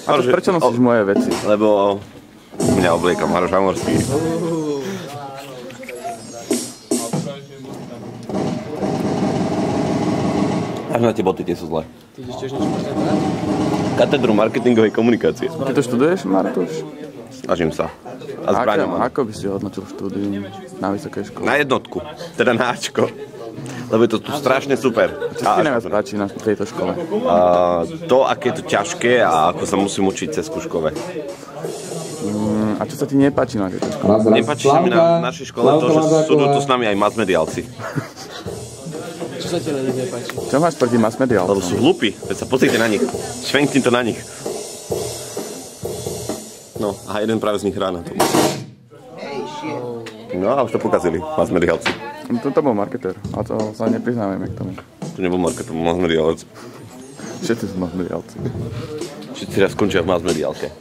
A to prečo nosíš moje veci? Lebo mňa oblieka Maroš Amorský. Až na tie boty, tie sú zlé. Ty ideš tiež niečo prezentovať? Katedru marketingovej komunikácie. Ty to študuješ, Martuš? Snažím sa. A zbraňom. Ako by si hodnotil štúdium na vysokej škole? Na jednotku. Teda na Ačko. Lebo je to tu strašne super. Čo ti najviac páči na tejto škole? To, aké je to ťažké a ako sa musím učiť cez skúškové. A čo sa ti nepáči na tejto škole? Nepáči sa mi na našej škole to, že sú tu s nami aj masmediálci. Čo sa ti na nich nepáči? Čo máš proti masmediálcom? Lebo sú hlúpi, veď sa pozrite na nich. Švenkni to na nich. No, a jeden práve z nich hrá na to. No a už to pokazili, masmediálci. To bol marketér, a to sa nepriznávame k tomu. To nebol marketér, to bol masmediálec. Všetci sú masmediálci. Všetci raz skončia v masmediálke.